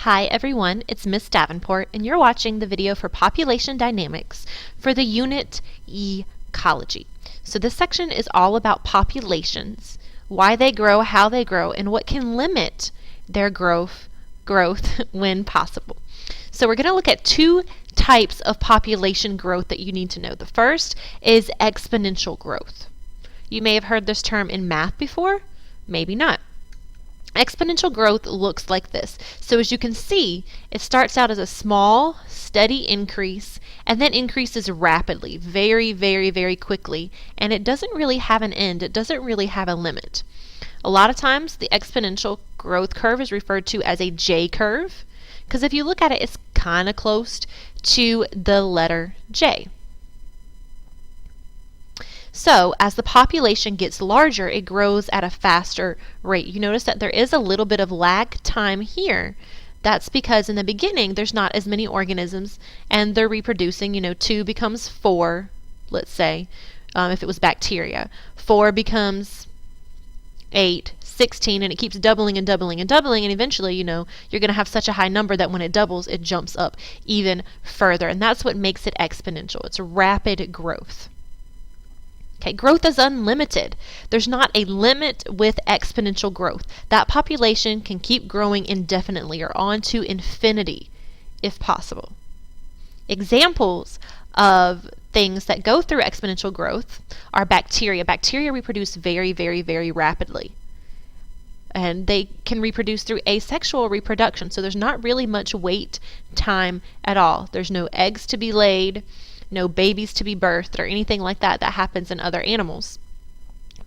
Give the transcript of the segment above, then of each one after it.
Hi everyone, it's Miss Davenport and you're watching the video for Population Dynamics for the unit Ecology. So this section is all about populations, why they grow, how they grow, and what can limit their growth when possible. So we're going to look at two types of population growth that you need to know. The first is exponential growth. You may have heard this term in math before, maybe not. Exponential growth looks like this. So as you can see, it starts out as a small, steady increase and then increases rapidly, very quickly, and it doesn't really have an end. It doesn't really have a limit. A lot of times the exponential growth curve is referred to as a J curve because if you look at it, it's kind of close to the letter J. So as the population gets larger, it grows at a faster rate. You notice that there is a little bit of lag time here. That's because in the beginning there's not as many organisms and they're reproducing. 2 becomes 4, let's say, if it was bacteria. 4 becomes 8, 16, and it keeps doubling and doubling and doubling, and eventually, you're going to have such a high number that when it doubles, it jumps up even further. And that's what makes it exponential. It's rapid growth. Okay, growth is unlimited. There's not a limit with exponential growth. That population can keep growing indefinitely or on to infinity if possible. Examples of things that go through exponential growth are bacteria. Bacteria reproduce very rapidly. And they can reproduce through asexual reproduction. So there's not really much wait time at all. There's no eggs to be laid, no babies to be birthed, or anything like that that happens in other animals.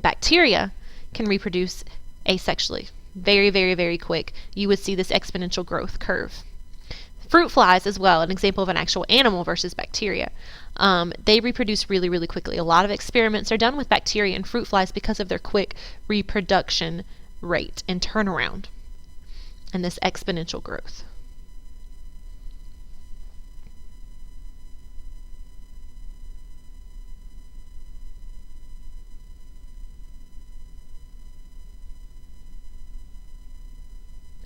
Bacteria can reproduce asexually. Very quick. You would see this exponential growth curve. Fruit flies as well, an example of an actual animal versus bacteria. They reproduce really quickly. A lot of experiments are done with bacteria and fruit flies because of their quick reproduction rate and turnaround and this exponential growth.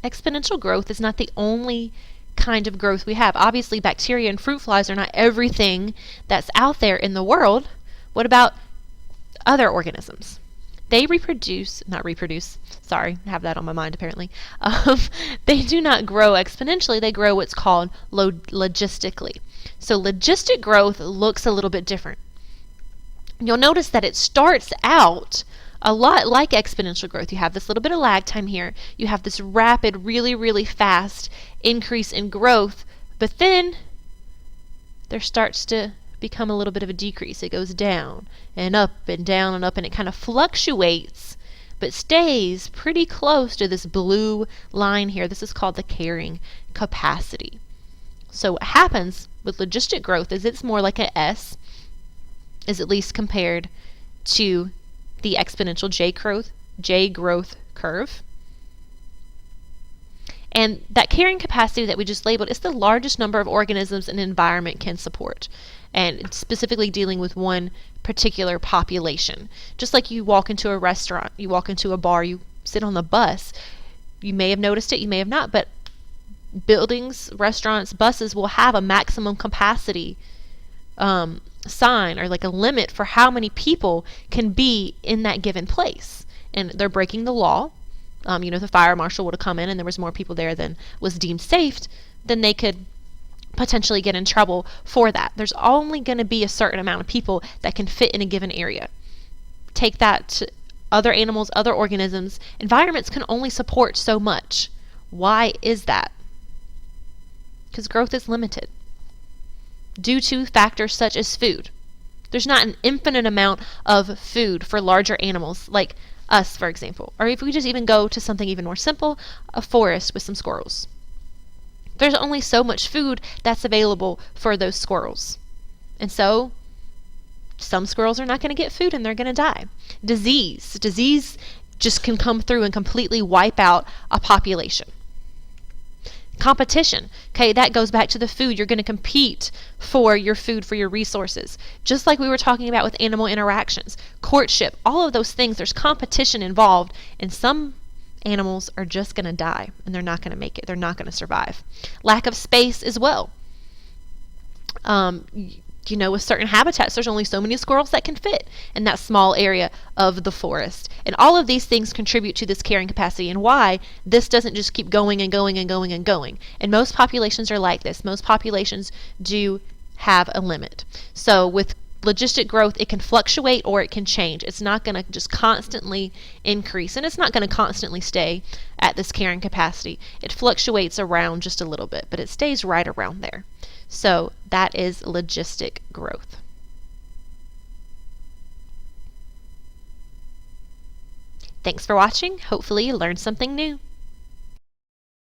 Exponential growth is not the only kind of growth we have. Obviously, bacteria and fruit flies are not everything that's out there in the world. What about other organisms? They sorry, I have that on my mind apparently. They do not grow exponentially, they grow what's called logistically. So logistic growth looks a little bit different. You'll notice that it starts out a lot like exponential growth. You have this little bit of lag time here. You have this rapid, really fast increase in growth, but then there starts to become a little bit of a decrease. It goes down and up and down and up, and it kind of fluctuates but stays pretty close to this blue line here. This is called the carrying capacity. So what happens with logistic growth is it's more like an S, is at least compared to the exponential J growth curve. And that carrying capacity that we just labeled is the largest number of organisms an environment can support, and it's specifically dealing with one particular population. Just like you walk into a restaurant, you walk into a bar, you sit on the bus, you may have noticed it, you may have not, but buildings, restaurants, buses will have a maximum capacity sign or like a limit for how many people can be in that given place. And they're breaking the law. If the fire marshal would have come in and there was more people there than was deemed safe, then they could potentially get in trouble for that. There's only going to be a certain amount of people that can fit in a given area. Take that to other animals, other organisms. Environments can only support so much. Why is that? Because growth is limited due to factors such as food. There's not an infinite amount of food for larger animals like us, for example. Or if we just even go to something even more simple, a forest with some squirrels. There's only so much food that's available for those squirrels. And so some squirrels are not going to get food and they're going to die. Disease just can come through and completely wipe out a population. Competition. Okay, that goes back to the food. You're going to compete for your food, for your resources. Just like we were talking about with animal interactions, courtship, all of those things, there's competition involved, and some animals are just going to die and they're not going to make it. They're not going to survive. Lack of space as well. With certain habitats, there's only so many squirrels that can fit in that small area of the forest. And all of these things contribute to this carrying capacity and why this doesn't just keep going and going and going and going. And most populations are like this. Most populations do have a limit. So with logistic growth, it can fluctuate or it can change. It's not going to just constantly increase, and it's not going to constantly stay at this carrying capacity. It fluctuates around just a little bit, but it stays right around there. So that is logistic growth. Thanks for watching. Hopefully you learned something new.